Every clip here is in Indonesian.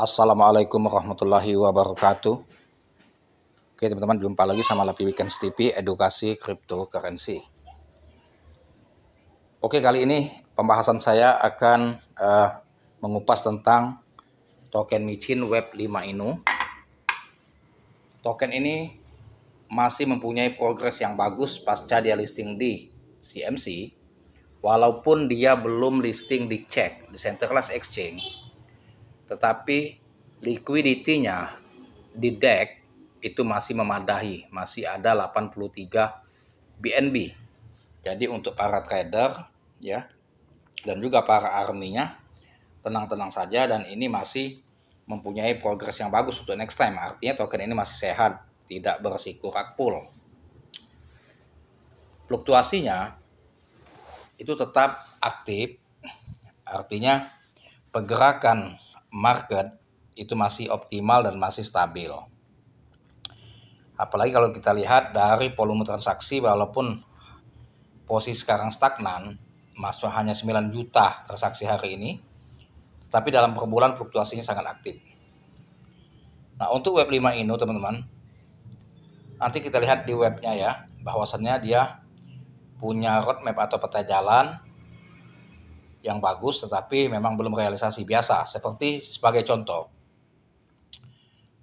Assalamualaikum warahmatullahi wabarakatuh. Oke teman-teman, jumpa lagi sama Lapi Weekends TV, edukasi cryptocurrency. Oke, kali ini pembahasan saya akan mengupas tentang token micin Web 5 Inu. Token ini masih mempunyai progres yang bagus pasca dia listing di CMC, walaupun dia belum listing di CEX, di Centralized Exchange, tetapi liquidity-nya di DEX itu masih memadai, masih ada 83 BNB. Jadi untuk para trader ya, dan juga para army-nya, tenang-tenang saja, dan ini masih mempunyai progres yang bagus untuk next time. Artinya token ini masih sehat, tidak berisiko rug pull. Fluktuasinya itu tetap aktif, artinya pergerakan market itu masih optimal dan masih stabil. Apalagi kalau kita lihat dari volume transaksi, walaupun posisi sekarang stagnan, masuk hanya 9 juta transaksi hari ini, tapi dalam per bulan fluktuasinya sangat aktif. Nah, untuk Web 5 ini teman-teman, nanti kita lihat di webnya ya, bahwasannya dia punya roadmap atau peta jalan yang bagus, tetapi memang belum realisasi. Biasa, seperti sebagai contoh,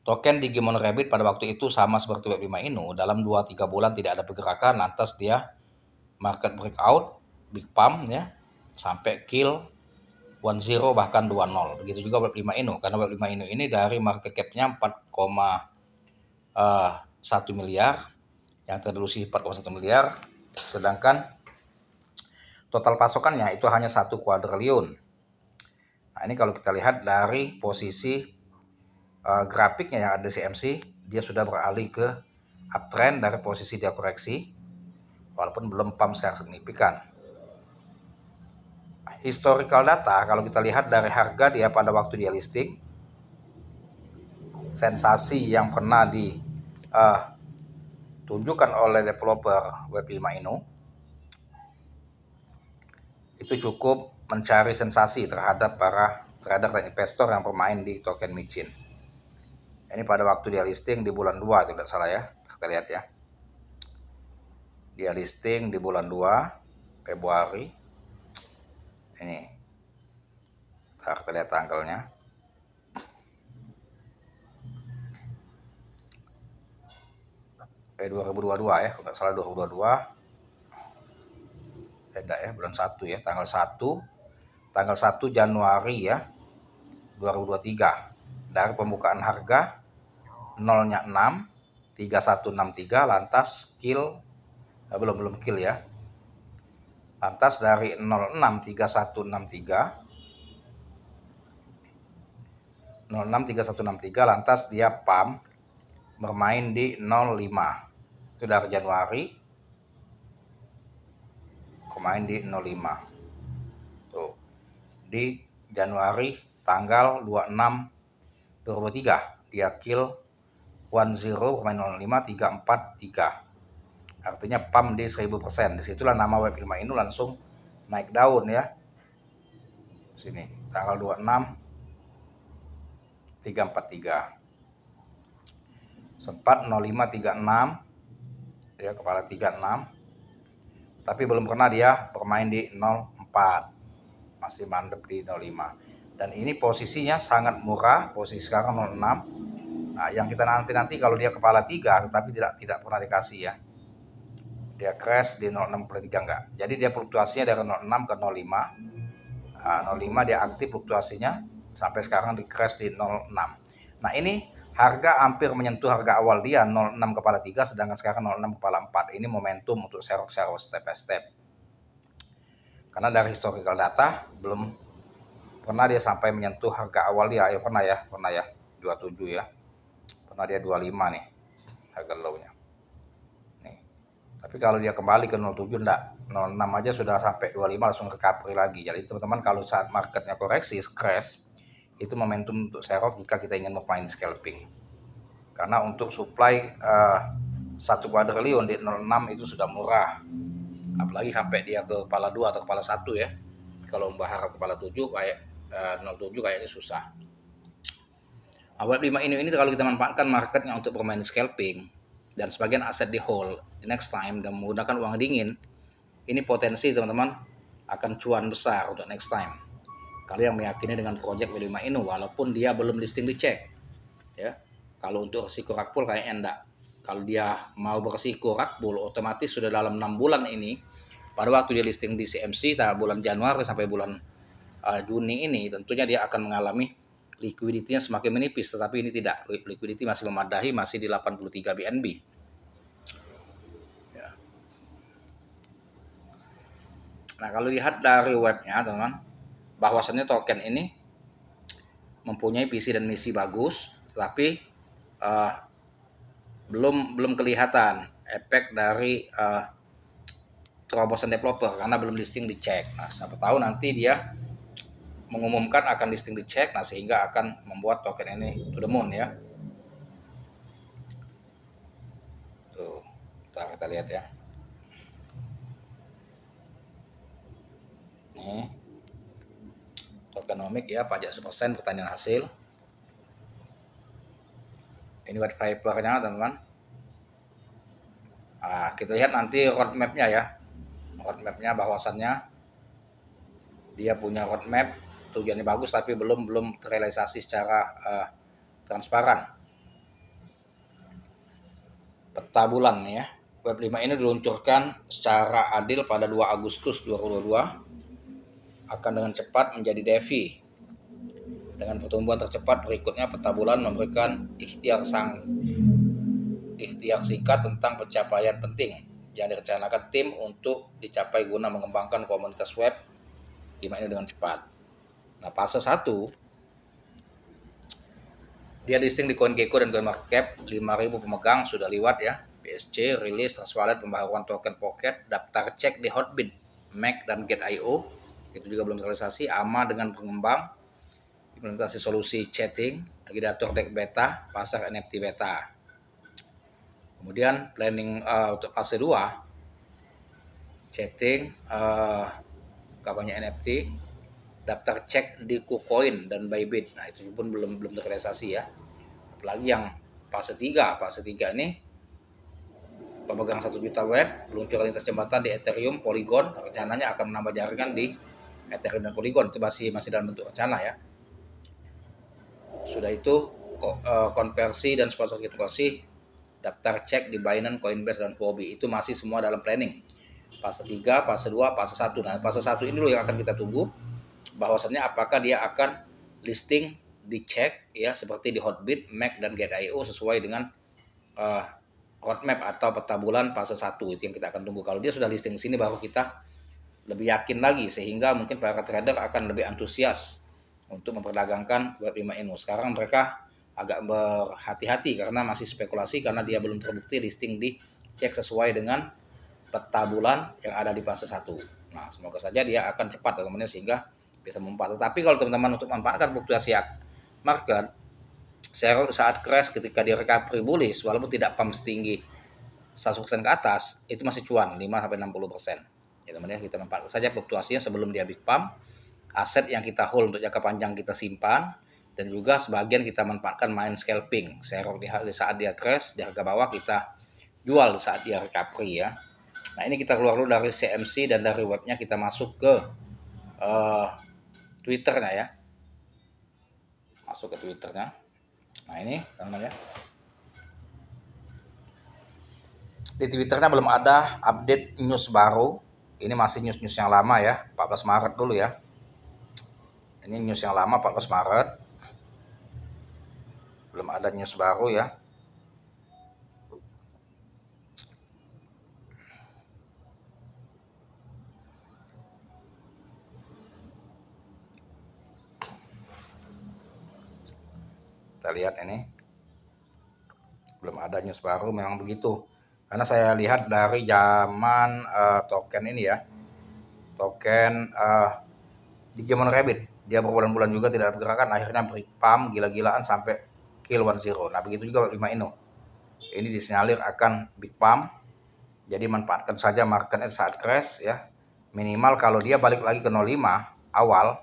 token Digimon Rabbit pada waktu itu sama seperti Web 5 Inu, dalam 2-3 bulan tidak ada pergerakan, lantas dia market breakout, big pump ya, sampai kill 10 bahkan 20. Begitu juga Web 5 Inu, karena Web 5 Inu ini dari market cap-nya 4,1 miliar, yang terdelusi 4,1 miliar, sedangkan total pasokannya itu hanya 1 kuadriliun. Nah, ini kalau kita lihat dari posisi grafiknya yang ada di CMC, dia sudah beralih ke uptrend dari posisi dia koreksi, walaupun belum pump secara signifikan. Historical data, kalau kita lihat dari harga dia pada waktu dia listing, sensasi yang pernah ditunjukkan oleh developer Web 5 Inu itu cukup mencari sensasi terhadap para trader dan investor yang bermain di token micin. Ini pada waktu dia listing di bulan 2, tidak salah ya, kita lihat ya. Dia listing di bulan 2 Februari. Ini kita lihat tanggalnya. Eh, 2022 ya, kalau nggak salah 2022. Beda ya, bulan 1 ya, tanggal 1 Januari ya 2023. Dari pembukaan harga nolnya 6 3163, lantas kill belum kill ya. Lantas dari 06 3163 lantas dia pump bermain di 05. Itu dari Januari bermain di 05. Tuh. Di Januari tanggal 26 2023 dia kill 10 bermain 05 343. Artinya pump di 1000%. Disitulah nama Web 5 ini langsung naik daun ya. Sini tanggal 26 343. Sempat 0536 ya, kepala 36, tapi belum pernah dia bermain di 04. Masih mandep di 05. Dan ini posisinya sangat murah, posisi sekarang 06. Nah, yang kita nanti kalau dia kepala 3 tetapi tidak pernah dikasih ya. Dia crash di 06 kepala 3 enggak. Jadi dia fluktuasinya dari 06 ke 05. Nah, 05 dia aktif fluktuasinya sampai sekarang di crash di 06. Nah, ini harga hampir menyentuh harga awal dia 06 kepala 3, sedangkan sekarang 06 kepala 4. Ini momentum untuk serok-serok step by step. Karena dari historical data belum pernah dia sampai menyentuh harga awal dia. Ya pernah ya 27 ya. Pernah dia 25 nih harga low-nya. Nih. Tapi kalau dia kembali ke 07 enggak. 06 aja sudah sampai 25 langsung recovery lagi. Jadi teman-teman, kalau saat marketnya koreksi, crash, itu momentum untuk serok jika kita ingin bermain scalping. Karena untuk supply 1 kuadriliun di 06 itu sudah murah. Apalagi sampai dia ke kepala 2 atau kepala 1 ya. Kalau berharap kepala 7 kayak 07 kayaknya susah. Web 5 ini kalau kita manfaatkan marketnya untuk bermain scalping dan sebagian aset di hold next time dan menggunakan uang dingin, ini potensi teman-teman akan cuan besar untuk next time. Kalau yang meyakini dengan project Web 5 ini walaupun dia belum listing dicek ya. Kalau untuk resiko rakpul kayaknya enggak. Kalau dia mau beresiko rakpul otomatis sudah dalam 6 bulan ini pada waktu dia listing di CMC bulan Januari sampai bulan Juni ini tentunya dia akan mengalami liquidity-nya semakin menipis, tetapi ini tidak, liquidity masih memadai, masih di 83 BNB ya. Nah kalau lihat dari webnya teman-teman, bahwasannya token ini mempunyai visi dan misi bagus, tetapi belum kelihatan efek dari terobosan developer karena belum listing dicek. Nah siapa tahu nanti dia mengumumkan akan listing dicek, nah sehingga akan membuat token ini to the moon ya. Tuh, kita lihat ya. Nih, tokenomic ya, pajak 1% pertanian hasil. Ini white paper-nya teman-teman. Nah, kita lihat nanti roadmap-nya ya. Roadmap-nya bahwasannya dia punya roadmap, tujuannya bagus tapi belum terrealisasi secara transparan. Peta bulan ya. Web 5 ini diluncurkan secara adil pada 2 Agustus 2022 akan dengan cepat menjadi DeFi. Dengan pertumbuhan tercepat berikutnya, peta bulan memberikan ikhtiar singkat tentang pencapaian penting yang direncanakan tim untuk dicapai guna mengembangkan komunitas web 5 ini dengan cepat. Nah, fase 1 dia listing di CoinGecko dan CoinMarketCap, 5.000 pemegang sudah liwat ya. BSC, rilis, Trust Wallet, pembaharuan token Pocket, daftar cek di Hotbit, Mac dan Get.io itu juga belum terrealisasi. AMA dengan pengembang, implementasi solusi chatting, aggregator DEX beta, pasar NFT beta. Kemudian planning untuk fase 2 chatting, kampanye NFT, daftar cek di KuCoin dan Bybit. Nah, itu pun belum terrealisasi ya. Apalagi yang fase 3 ini pemegang 1 juta web, peluncuran lintas jembatan di Ethereum, Polygon, rencananya akan menambah jaringan di Ethereum dan Polygon, itu masih dalam bentuk rencana ya. Sudah itu konversi dan sponsor konversi, daftar cek di Binance, Coinbase dan Huobi, itu masih semua dalam planning. Fase 3, fase 2, fase 1. Nah, fase 1 ini dulu yang akan kita tunggu bahwasannya apakah dia akan listing dicek ya seperti di Hotbit, Mac dan Get.io sesuai dengan roadmap atau peta bulan fase 1. Itu yang kita akan tunggu. Kalau dia sudah listing di sini baru kita lebih yakin lagi sehingga mungkin para trader akan lebih antusias untuk memperdagangkan Web 5 ini. Sekarang mereka agak berhati-hati karena masih spekulasi karena dia belum terbukti listing dicek sesuai dengan peta bulan yang ada di fase 1. Nah, semoga saja dia akan cepat teman-teman sehingga bisa membantu. Tapi kalau teman-teman untuk memanfaatkan fluktuasi market, saat crash ketika dia recovery bullish walaupun tidak pump setinggi 100% ke atas, itu masih cuan 5-60%. Ya teman ya, kita manfaatkan saja fluktuasinya sebelum dia big pump. Aset yang kita hold untuk jangka panjang kita simpan dan juga sebagian kita manfaatkan main scalping. Serok di saat dia crash di harga bawah kita jual di saat dia recovery ya. Nah, ini kita keluar dulu dari CMC dan dari webnya kita masuk ke Twitternya ya. Masuk ke Twitternya. Nah, ini teman-teman ya. Di Twitternya belum ada update news baru. Ini masih news yang lama ya, 14 Maret dulu ya. Ini news yang lama 14 Maret. Belum ada news baru ya. Kita lihat ini. Belum ada news baru, memang begitu. Karena saya lihat dari zaman token ini ya. Token Digimon Rabbit, dia berbulan-bulan juga tidak bergerakan, akhirnya break pump gila-gilaan sampai kill 10. Nah, begitu juga 5 Ino. Ini disinyalir akan big pump. Jadi manfaatkan saja marketnya saat crash ya. Minimal kalau dia balik lagi ke 05 awal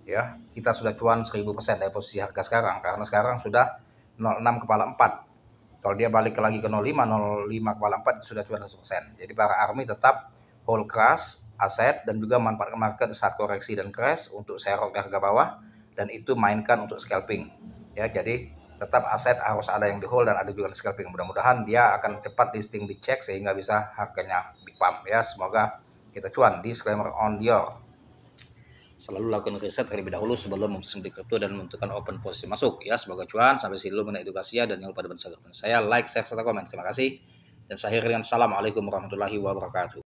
ya kita sudah cuan 1000% dari posisi harga sekarang, karena sekarang sudah 06 kepala 4. Kalau dia balik lagi ke 05 kepala 4 itu sudah cuan 100%. Jadi para army tetap hold crush aset dan juga manfaatkan market saat koreksi dan crash untuk serok di harga bawah, dan itu mainkan untuk scalping ya. Jadi tetap aset harus ada yang di hold dan ada juga di scalping. Mudah-mudahan dia akan cepat listing dicek sehingga bisa harganya big pump ya. Semoga kita cuan. Disclaimer on Dior, selalu lakukan riset terlebih dahulu sebelum memutuskan beli kripto dan menentukan open posisi masuk ya. Semoga cuan. Sampai sini dulu mengenai edukasinya, dan jangan lupa dibantu saya like, share, serta komen. Terima kasih dan saya akhiri dengan assalamualaikum warahmatullahi wabarakatuh.